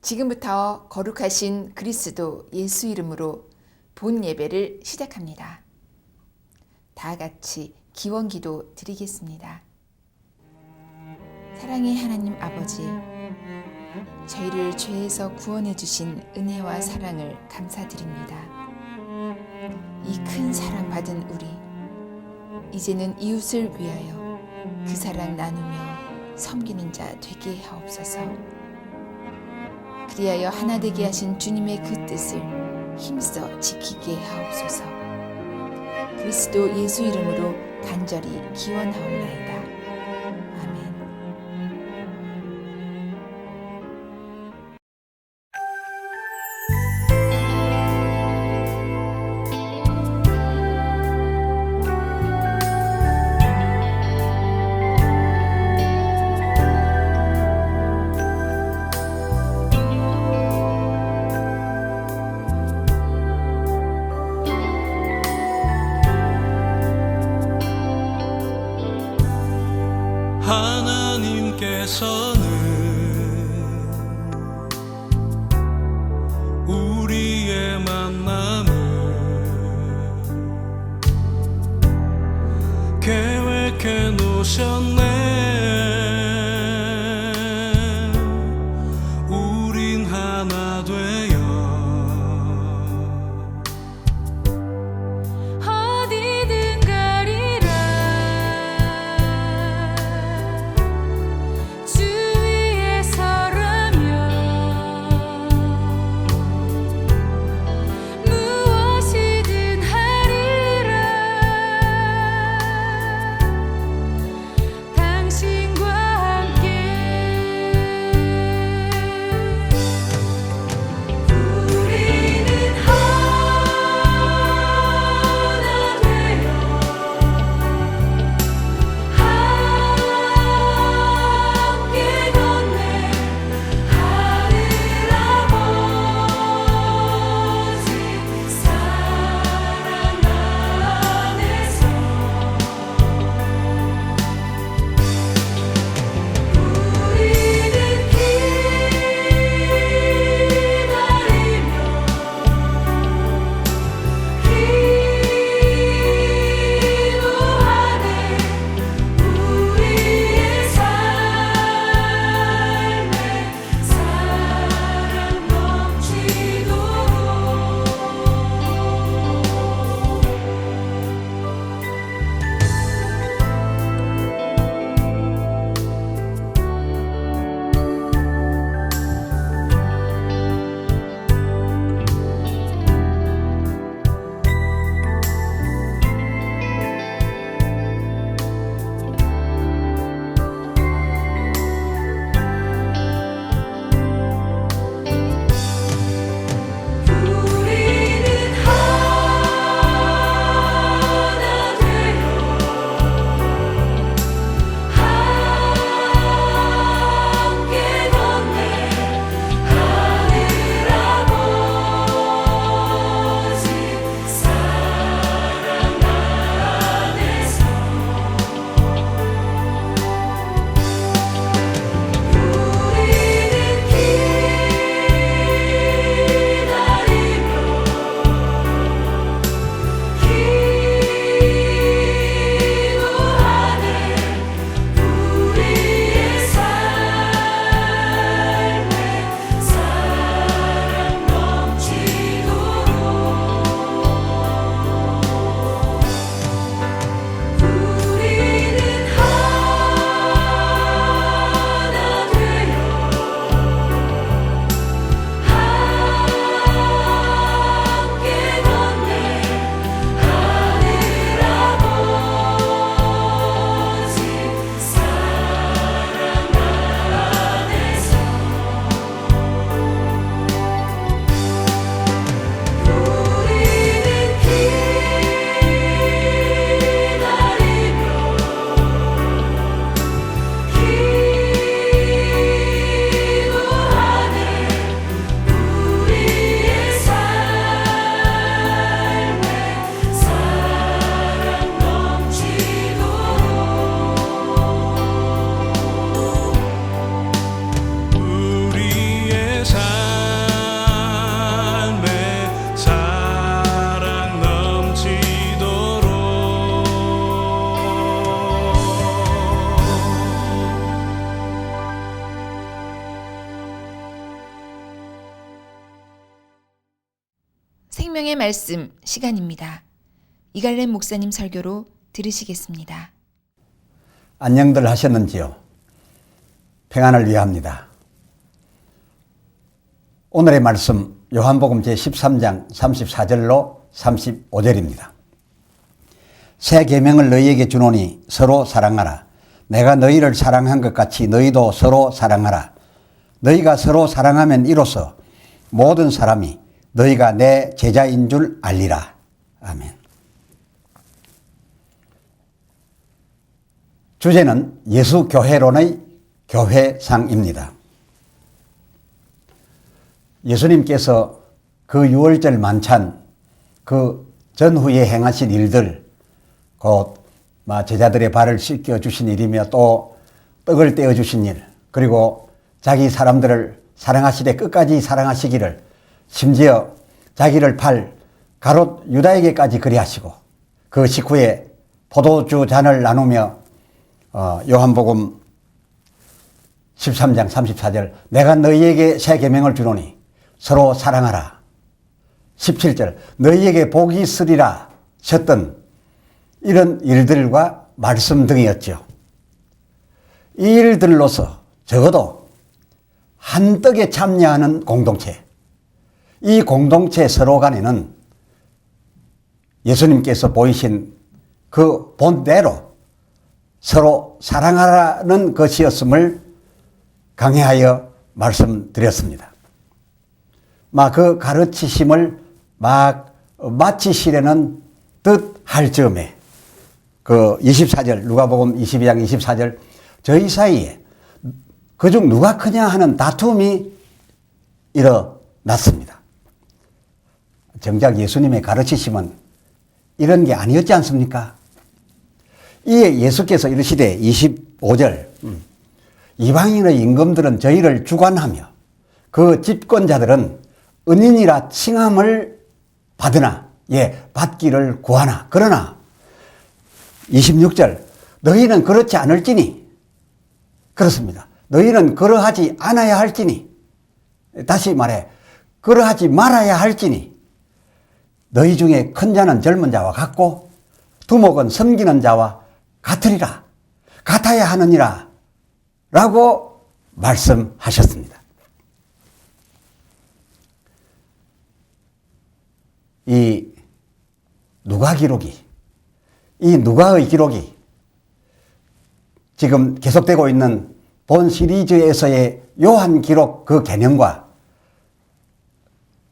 지금부터 거룩하신 그리스도 예수 이름으로 본 예배를 시작합니다. 다 같이 기원기도 드리겠습니다. 사랑의 하나님 아버지, 저희를 죄에서 구원해 주신 은혜와 사랑을 감사드립니다. 이 큰 사랑 받은 우리, 이제는 이웃을 위하여 그 사랑 나누며 섬기는 자 되게 하옵소서. 그리하여 하나 되게 하신 주님의 그 뜻을 힘써 지키게 하옵소서. 그리스도 예수 이름으로 간절히 기원하옵나이다. 아멘. 하나님께서는 우리의 만남을 계획해 놓으셨네. 우린 하나 되어 어디든 가리라. 주 위에 서라면 무엇이든 하리라. 하나님의 말씀 시간입니다. 이갈렘 목사님 설교로 들으시겠습니다. 안녕들 하셨는지요? 평안을 위합니다. 오늘의 말씀 요한복음 제13장 34절로 35절입니다. 새 계명을 너희에게 주노니 서로 사랑하라. 내가 너희를 사랑한 것 같이 너희도 서로 사랑하라. 너희가 서로 사랑하면 이로써 모든 사람이 너희가 내 제자인 줄 알리라. 아멘. 주제는 예수교회론의 교회상입니다. 예수님께서 그 유월절 만찬, 그 전후에 행하신 일들, 곧 제자들의 발을 씻겨 주신 일이며 또 떡을 떼어 주신 일, 그리고 자기 사람들을 사랑하시되 끝까지 사랑하시기를, 심지어 자기를 팔 가롯 유다에게까지 그리하시고, 그 식후에 포도주 잔을 나누며 요한복음 13장 34절 내가 너희에게 새 계명을 주노니 서로 사랑하라. 17절 너희에게 복이 있으리라 셨던 이런 일들과 말씀 등이었죠. 이 일들로서 적어도 한 떡에 참여하는 공동체, 이 공동체 서로 간에는 예수님께서 보이신 그 본대로 서로 사랑하라는 것이었음을 강해하여 말씀드렸습니다. 그 가르치심을 마치시려는 듯 할 즈음에 그 24절 누가복음 22장 24절 저희 사이에 그중 누가 크냐 하는 다툼이 일어났습니다. 정작 예수님의 가르치심은 이런 게 아니었지 않습니까? 이에 예수께서 이르시되 25절 이방인의 임금들은 저희를 주관하며 그 집권자들은 은인이라 칭함을 받으나 받기를 구하나 그러나 26절 너희는 그렇지 않을지니 그렇습니다. 너희는 그러하지 않아야 할지니 다시 말해 그러하지 말아야 할지니 너희 중에 큰 자는 젊은 자와 같고 두목은 섬기는 자와 같으리라 같아야 하느니라 라고 말씀하셨습니다. 이 누가의 기록이 지금 계속되고 있는 본 시리즈에서의 요한 기록 그 개념과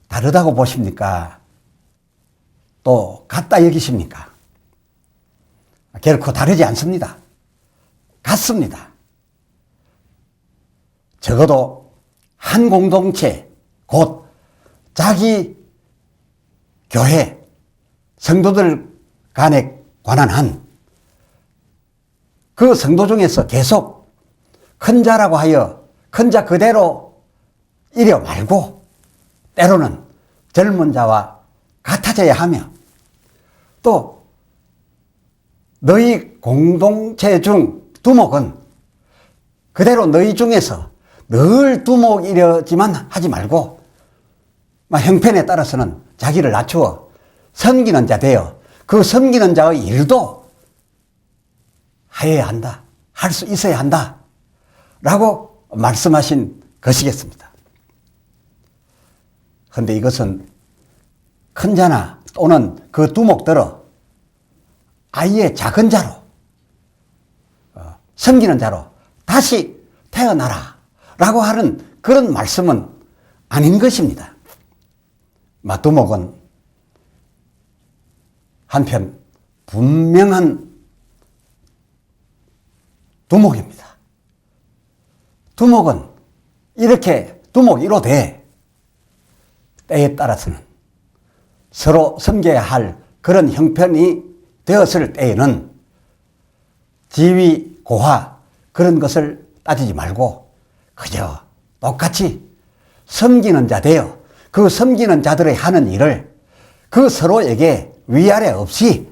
다르다고 보십니까? 또 같다 여기십니까? 결코 다르지 않습니다. 같습니다. 적어도 한 공동체, 곧 자기 교회, 성도들 간에 관한 한 그 성도 중에서 계속 큰 자라고 하여 큰 자 그대로 이려 말고 때로는 젊은 자와 같아져야 하며 또 너희 공동체 중 두목은 그대로 너희 중에서 늘 두목이려지만 하지 말고 형편에 따라서는 자기를 낮추어 섬기는 자 되어 그 섬기는 자의 일도 하여야 한다. 할 수 있어야 한다. 라고 말씀하신 것이겠습니다. 그런데 이것은 큰 자나 또는 그 두목들어 아예 작은 자로 섬기는 자로 다시 태어나라 라고 하는 그런 말씀은 아닌 것입니다. 두목은 한편 분명한 두목입니다. 두목은 이렇게 두목 1호 때에 따라서는 서로 섬겨야 할 그런 형편이 되었을 때에는 지위, 고하 그런 것을 따지지 말고 그저 똑같이 섬기는 자 되어 그 섬기는 자들의 하는 일을 그 서로에게 위아래 없이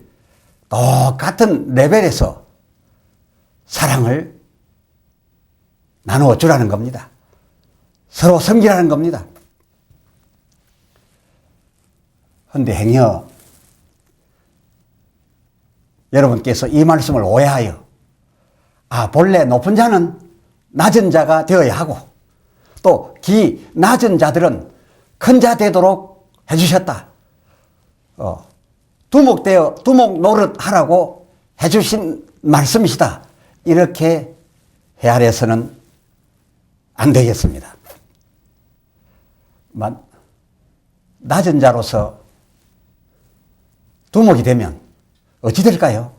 똑같은 레벨에서 사랑을 나누어 주라는 겁니다. 서로 섬기라는 겁니다. 헌데 행여 여러분께서 이 말씀을 오해하여 본래 높은 자는 낮은 자가 되어야 하고 또 기 낮은 자들은 큰 자 되도록 해주셨다. 두목되어 두목 노릇 하라고 해주신 말씀이시다. 이렇게 헤아려서는 안 되겠습니다. 낮은 자로서 두목이 되면 어찌 될까요?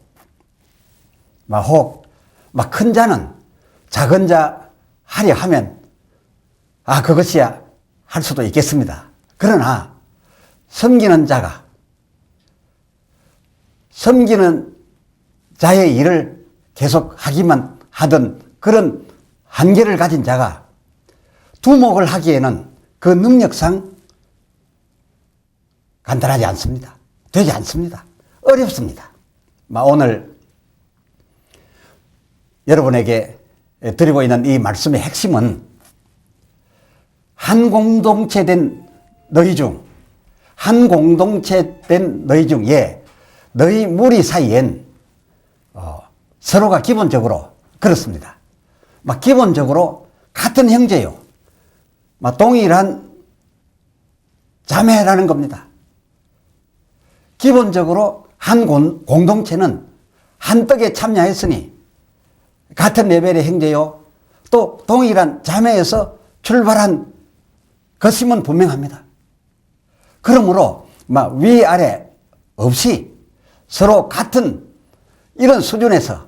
혹 큰 자는 작은 자 하려 하면 그것이야 할 수도 있겠습니다. 그러나 섬기는 자가 섬기는 자의 일을 계속 하기만 하던 그런 한계를 가진 자가 두목을 하기에는 그 능력상 간단하지 않습니다. 되지 않습니다. 어렵습니다. 오늘 여러분에게 드리고 있는 이 말씀의 핵심은 한 공동체 된 너희 중에 너희 무리 사이엔 서로가 기본적으로 그렇습니다. 기본적으로 같은 형제요. 동일한 자매라는 겁니다. 기본적으로 한 공동체는 한 떡에 참여했으니 같은 레벨의 형제요. 또 동일한 자매에서 출발한 것임은 분명합니다. 그러므로 위아래 없이 서로 같은 이런 수준에서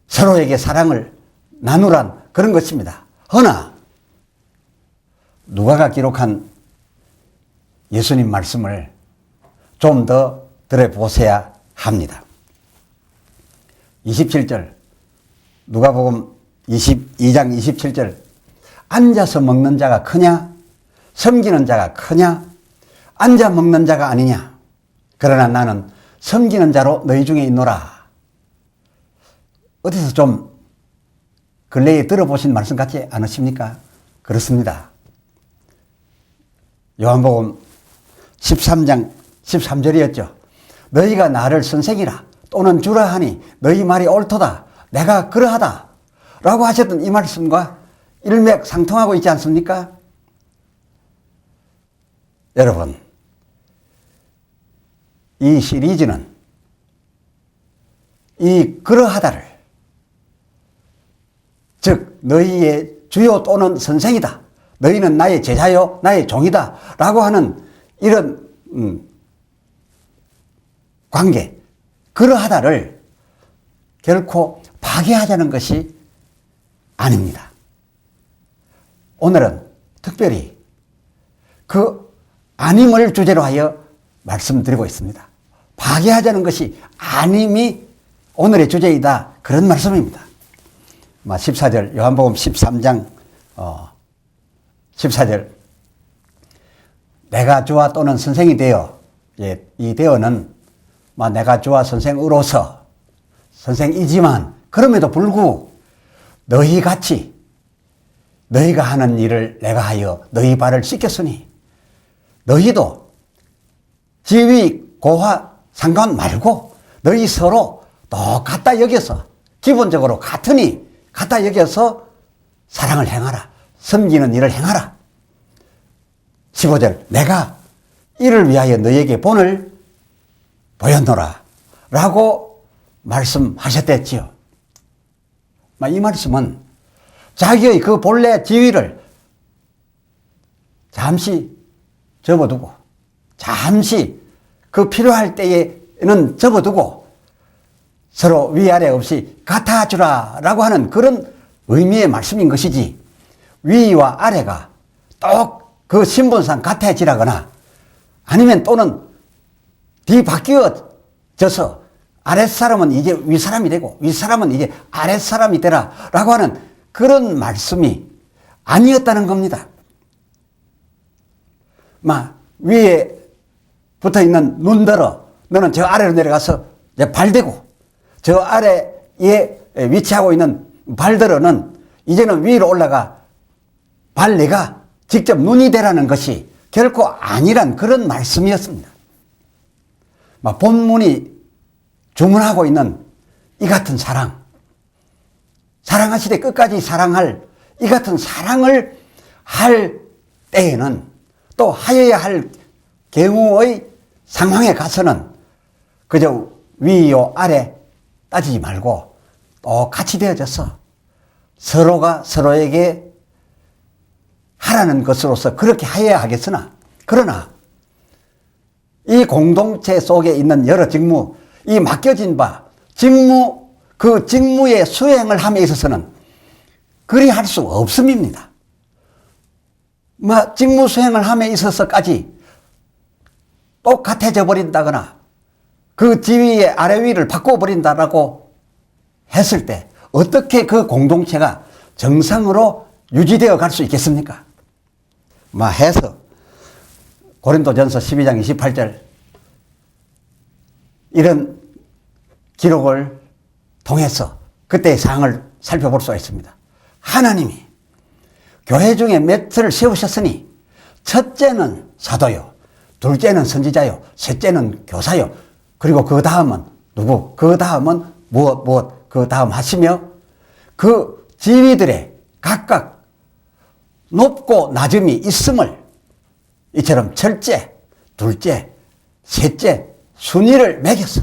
서로에게 사랑을 나누란 그런 것입니다. 허나 누가가 기록한 예수님 말씀을 좀 더 들어보셔야 합니다. 27절 누가복음 22장 27절 앉아서 먹는 자가 크냐 섬기는 자가 크냐 앉아 먹는 자가 아니냐 그러나 나는 섬기는 자로 너희 중에 있노라. 어디서 좀 근래에 들어보신 말씀 같지 않으십니까? 그렇습니다. 요한복음 13장 13절이었죠. 너희가 나를 선생이라 또는 주라 하니 너희 말이 옳도다. 내가 그러하다. 라고 하셨던 이 말씀과 일맥상통하고 있지 않습니까? 여러분, 이 시리즈는 이 그러하다를 즉 너희의 주요 또는 선생이다. 너희는 나의 제자요 나의 종이다. 라고 하는 이런 관계 그러하다를 결코 파괴하자는 것이 아닙니다. 오늘은 특별히 그 아님을 주제로 하여 말씀드리고 있습니다. 파괴하자는 것이 아님이 오늘의 주제이다. 그런 말씀입니다. 14절 요한복음 13장 14절 내가 주와 또는 선생이 되어 이 되어는 내가 주와 선생으로서 선생이지만 그럼에도 불구하고 너희같이 너희가 하는 일을 내가 하여 너희 발을 씻겼으니 너희도 지위 고하 상관 말고 너희 서로 똑같다 여겨서 기본적으로 같으니 같다 여겨서 사랑을 행하라. 섬기는 일을 행하라. 15절 내가 이를 위하여 너희에게 본을 보였노라 라고 말씀하셨댔지요. 이 말씀은 자기의 그 본래 지위를 잠시 접어두고 잠시 그 필요할 때에는 접어두고 서로 위아래 없이 같아주라 라고 하는 그런 의미의 말씀인 것이지 위와 아래가 똑 그 신분상 같아지라거나 아니면 또는 뒤바뀌어져서 아랫사람은 이제 윗사람이 되고 윗사람은 이제 아랫사람이 되라 라고 하는 그런 말씀이 아니었다는 겁니다. 위에 붙어 있는 눈들어 너는 저 아래로 내려가서 발대고 저 아래에 위치하고 있는 발들어는 이제는 위로 올라가 발내가 직접 눈이 되라는 것이 결코 아니란 그런 말씀이었습니다. 본문이 주문하고 있는 이 같은 사랑하시되 끝까지 사랑할 이 같은 사랑을 할 때에는 또 하여야 할 경우의 상황에 가서는 그저 위요 아래 따지지 말고 똑같이 되어져서 서로가 서로에게 하라는 것으로서 그렇게 하여야 하겠으나, 그러나 이 공동체 속에 있는 여러 직무, 이 맡겨진 바 직무, 그 직무의 수행을 함에 있어서는 그리 할 수 없음입니다. 직무 수행을 함에 있어서까지 똑같아져 버린다거나 그 지위의 아래 위를 바꿔버린다라고 했을 때 어떻게 그 공동체가 정상으로 유지되어 갈 수 있겠습니까? 해서 고린도전서 12장 28절 이런 기록을 통해서 그때의 상황을 살펴볼 수가 있습니다. 하나님이 교회 중에 몇 을 세우셨으니 첫째는 사도요, 둘째는 선지자요, 셋째는 교사요, 그리고 그 다음은 누구, 그 다음은 무엇, 그 다음 하시며 그 지위들의 각각 높고 낮음이 있음을 이처럼 첫째, 둘째, 셋째 순위를 매겨서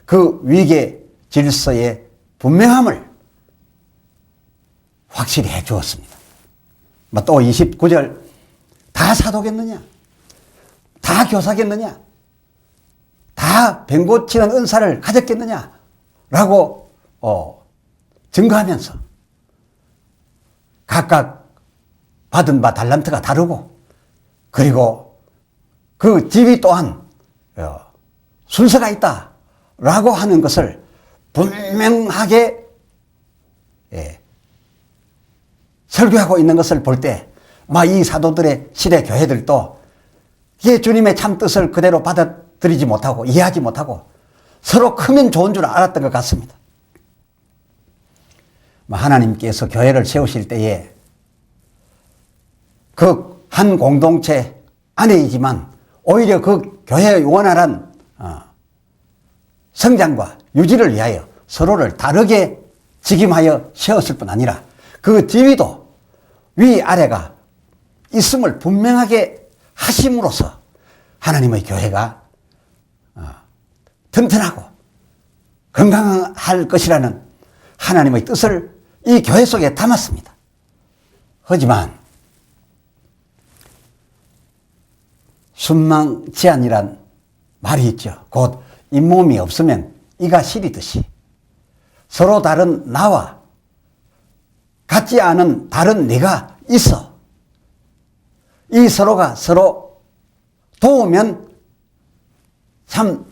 그 위계 질서의 분명함을 확실히 해 주었습니다. 또 29절 다 사도겠느냐? 다 교사겠느냐? 다 병고치는 은사를 가졌겠느냐? 라고 증거하면서 각각 받은 바 달란트가 다르고 그리고 그 지위 또한 순서가 있다라고 하는 것을 분명하게 설교하고 있는 것을 볼 때 이 사도들의 시대 교회들도 이게 주님의 참 뜻을 그대로 받아들이지 못하고 이해하지 못하고 서로 크면 좋은 줄 알았던 것 같습니다. 하나님께서 교회를 세우실 때에 그 한 공동체 안에이지만 오히려 그 교회의 원활한 성장과 유지를 위하여 서로를 다르게 직임하여 세웠을 뿐 아니라 그 지위도 위아래가 있음을 분명하게 하심으로써 하나님의 교회가 튼튼하고 건강할 것이라는 하나님의 뜻을 이 교회 속에 담았습니다. 하지만 순망지안이란 말이 있죠. 곧 잇몸이 없으면 이가 시리듯이 서로 다른 나와 같지 않은 다른 네가 있어. 이 서로가 서로 도우면 참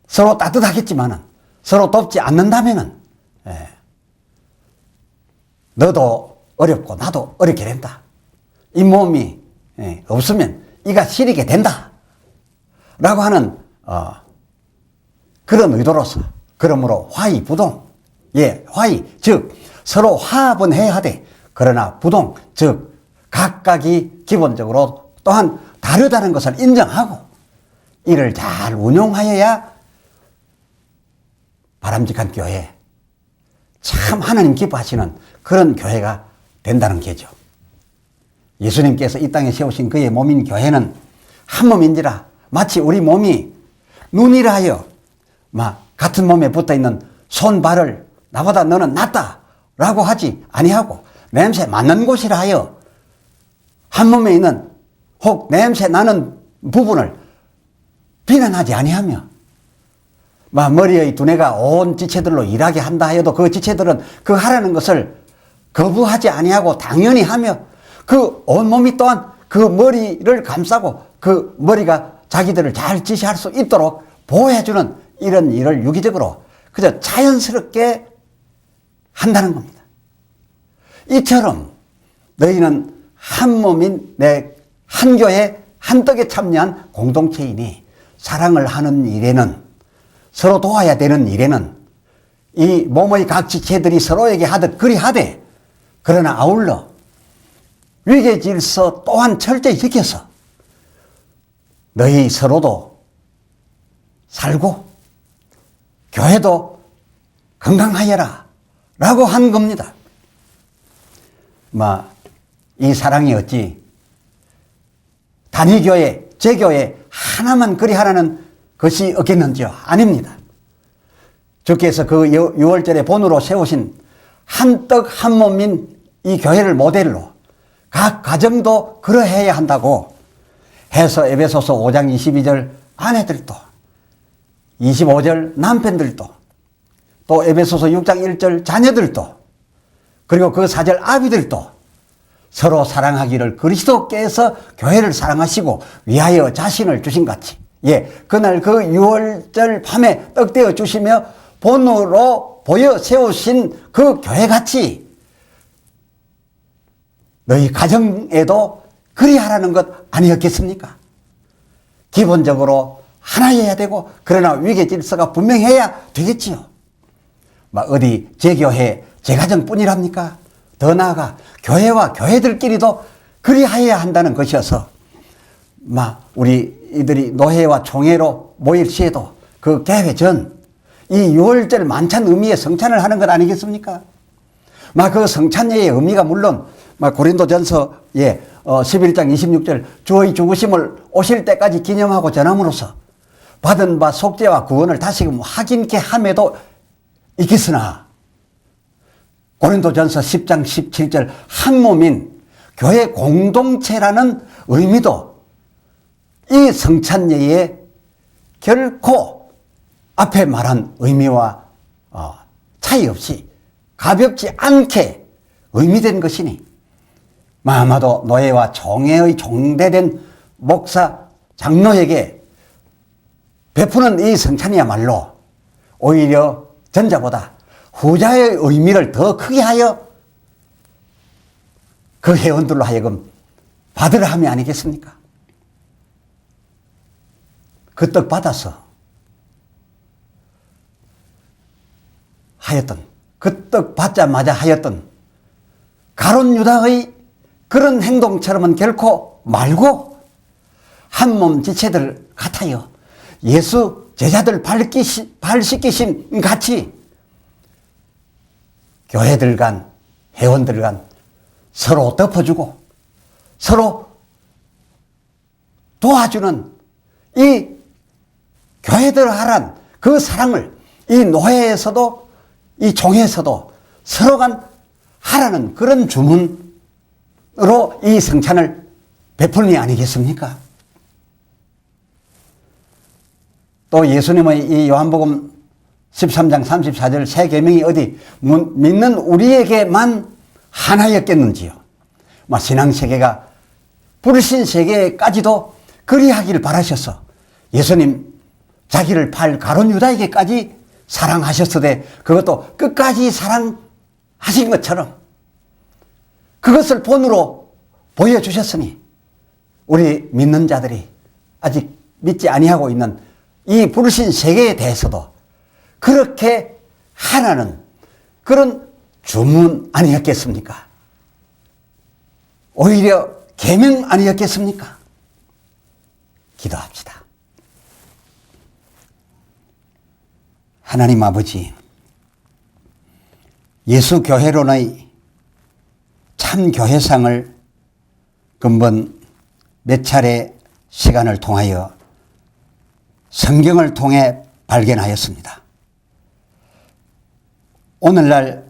서로 따뜻하겠지만은 서로 돕지 않는다면은 너도 어렵고 나도 어렵게 된다. 잇몸이 없으면 이가 시리게 된다. 라고 하는 그런 의도로서 그러므로 화의부동, 화의 즉 서로 화합은 해야 하되 그러나 부동 즉 각각이 기본적으로 또한 다르다는 것을 인정하고 이를 잘 운용하여야 바람직한 교회, 참 하나님 기뻐하시는 그런 교회가 된다는 게죠. 예수님께서 이 땅에 세우신 그의 몸인 교회는 한 몸인지라 마치 우리 몸이 눈이라 하여 같은 몸에 붙어있는 손, 발을 나보다 너는 낫다 라고 하지 아니하고 냄새 맡는 곳이라 하여 한 몸에 있는 혹 냄새 나는 부분을 비난하지 아니하며 머리의 두뇌가 온 지체들로 일하게 한다 하여도 그 지체들은 그 하라는 것을 거부하지 아니하고 당연히 하며 그 온몸이 또한 그 머리를 감싸고 그 머리가 자기들을 잘 지시할 수 있도록 보호해주는 이런 일을 유기적으로 그저 자연스럽게 한다는 겁니다. 이처럼 너희는 한 몸인 내 한 교회 한 떡에 참여한 공동체이니 사랑을 하는 일에는 서로 도와야 되는 일에는 이 몸의 각 지체들이 서로에게 하듯 그리 하되 그러나 아울러 위계 질서 또한 철저히 지켜서 너희 서로도 살고 교회도 건강하여라 라고 한 겁니다. 이 사랑이 어찌 단위교회, 제교회 하나만 그리하라는 것이 없겠는지요? 아닙니다. 주께서 그 6월절에 본으로 세우신 한 떡 한 몸인 이 교회를 모델로 각 가정도 그러해야 한다고 해서 에베소서 5장 22절 아내들도 25절 남편들도 또 에베소서 6장 1절 자녀들도 그리고 그 4절 아비들도 서로 사랑하기를 그리스도께서 교회를 사랑하시고 위하여 자신을 주신 같이 그날 그 6월절 밤에 떡되어 주시며 본으로 보여 세우신 그 교회같이 너희 가정에도 그리하라는 것 아니었겠습니까? 기본적으로 하나여야 되고 그러나 위계 질서가 분명해야 되겠지요. 어디 제교회, 제가정뿐이랍니까? 더 나아가 교회와 교회들끼리도 그리하여야 한다는 것이어서 우리 이들이 노회와 총회로 모일 시에도 그 개회 전 이 6월절 만찬 의미의 성찬을 하는 것 아니겠습니까? 그 성찬예의 의미가 물론 고린도전서 11장 26절 주의 죽으심을 오실 때까지 기념하고 전함으로써 받은 바 속죄와 구원을 다시금 확인케 함에도 있겠으나 고린도전서 10장 17절 한 몸인 교회 공동체라는 의미도 이 성찬예에 결코 앞에 말한 의미와 차이 없이 가볍지 않게 의미된 것이니 아마도 노예와 총회의 종대된 목사 장로에게 베푸는 이 성찬이야말로 오히려 전자보다 후자의 의미를 더 크게 하여 그 회원들로 하여금 받으라 함이 아니겠습니까? 그 떡 받아서 하였던 그 떡 받자마자 하였던 가룟 유다의 그런 행동처럼은 결코 말고 한 몸 지체들 같아요. 예수 제자들 발 씻기심 같이 교회들 간, 회원들 간 서로 덮어주고 서로 도와주는 이 교회들 하란 그 사랑을 이 노회에서도 이 종회에서도 서로 간 하라는 그런 주문으로 이 성찬을 베풀니 아니겠습니까? 또 예수님의 이 요한복음 13장 34절 새 계명이 어디 믿는 우리에게만 하나였겠는지요. 신앙세계가 불신세계까지도 그리하기를 바라셔서 예수님 자기를 팔 가룟 유다에게까지 사랑하셨으되 그것도 끝까지 사랑하신 것처럼 그것을 본으로 보여주셨으니 우리 믿는 자들이 아직 믿지 아니하고 있는 이 불신 세계에 대해서도 그렇게 하라는 그런 주문 아니었겠습니까? 오히려 계명 아니었겠습니까? 기도합시다. 하나님 아버지, 예수 교회론의 참 교회상을 근본 몇 차례 시간을 통하여 성경을 통해 발견하였습니다. 오늘날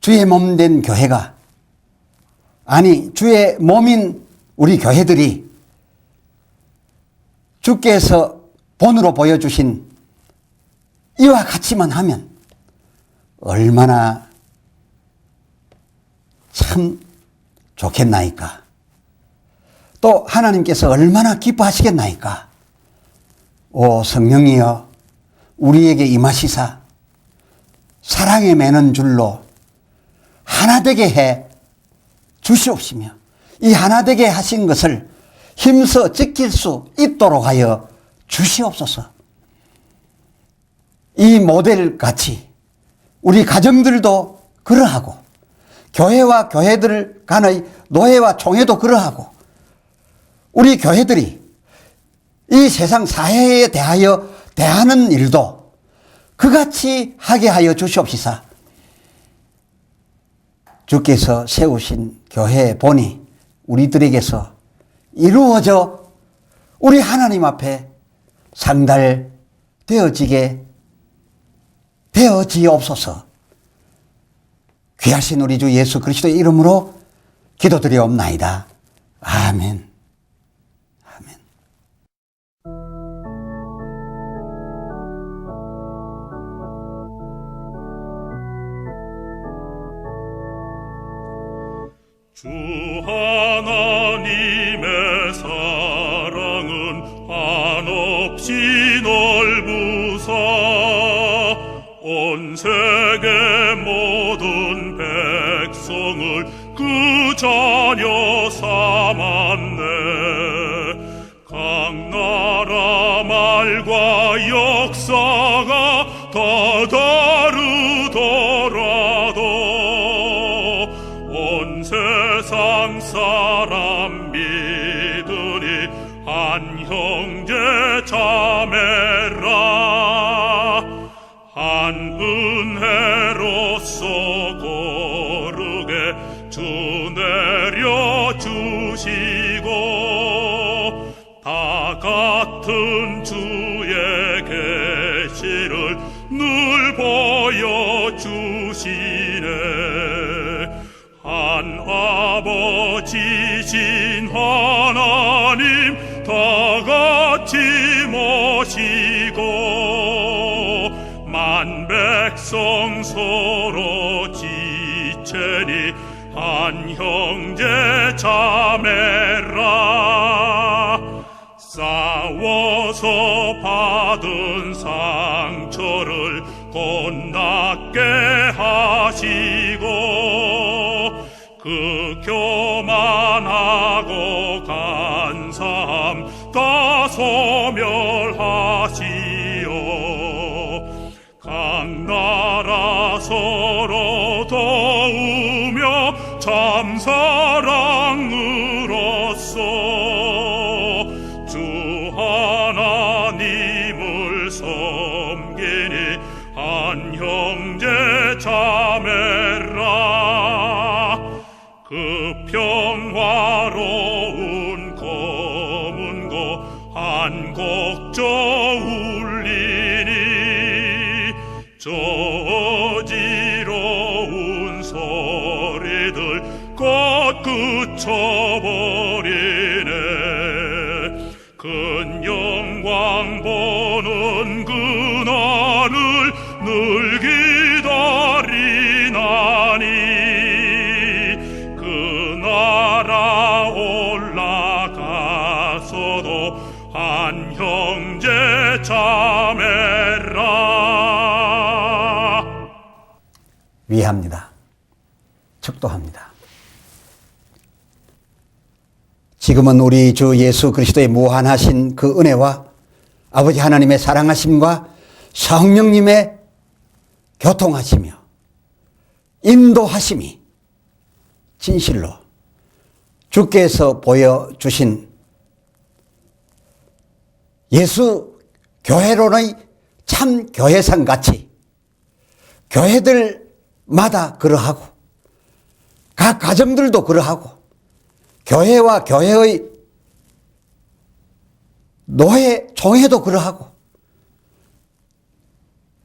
주의 몸 된 교회가 아니 주의 몸인 우리 교회들이 주께서 본으로 보여주신 이와 같이만 하면 얼마나 참 좋겠나이까. 또 하나님께서 얼마나 기뻐하시겠나이까. 오 성령이여 우리에게 임하시사 사랑에 매는 줄로 하나 되게 해 주시옵시며 이 하나 되게 하신 것을 힘써 지킬 수 있도록 하여 주시옵소서. 이 모델 같이 우리 가정들도 그러하고 교회와 교회들 간의 노회와 총회도 그러하고 우리 교회들이 이 세상 사회에 대하여 대하는 일도 그같이 하게 하여 주시옵시사. 주께서 세우신 교회의 본이 우리들에게서 이루어져 우리 하나님 앞에 상달되어지게 되어지옵소서. 귀하신 우리 주 예수 그리스도의 이름으로 기도드리옵나이다. 아멘. 아멘. 주 하나님의 사랑은 한없이 넓으사 온 세계 모든 백성을 그 자녀 삼았네. 각 나라 말과 역사가 다 다르더라도 온 세상 사람 믿으니 한 형제 자매라. 한 은혜로서 거룩에 주 내려주시고 다 같은 주의 계시를 늘 보여주시네. 한 아버지신 하나님 다 같이 모시고 만 백성 서로 지체니 한 형제 자매라. 싸워서 받은 상처를 곧낫게 하시고 그 교만하고 간사함 다 소멸하시오. 각 나라 서로 도우며 참사랑으로써 주 하나님을 섬기니 한 형제 자매라. 그 평화로운 검은고 한 곡조 울리니 저 어지러운 소리들 곧 그쳐버리네. 큰 영광 보는 그날을 늘 기다리나니 그 나라 올라가서도 한 형제 자매라. 위합니다. 축도합니다. 지금은 우리 주 예수 그리스도의 무한하신 그 은혜와 아버지 하나님의 사랑하심과 성령님의 교통하시며 인도하심이 진실로 주께서 보여주신 예수 교회론의 참 교회상 같이 교회들마다 그러하고 각 가정들도 그러하고 교회와 교회의 노회, 총회도 그러하고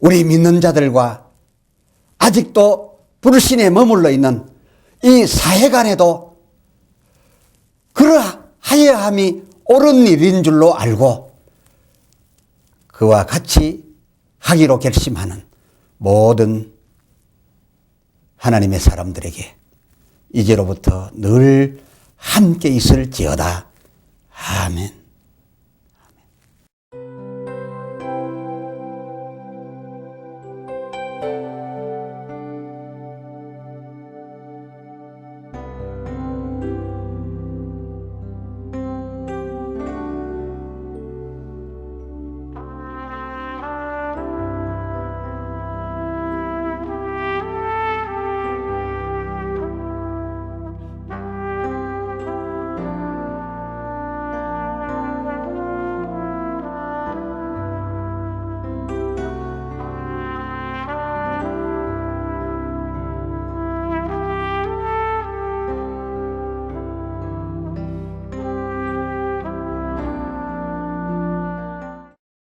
우리 믿는 자들과 아직도 불신에 머물러 있는 이 사회 간에도 그러하여야 함이 옳은 일인 줄로 알고 그와 같이 하기로 결심하는 모든 하나님의 사람들에게 이제로부터 늘 함께 있을지어다. 아멘.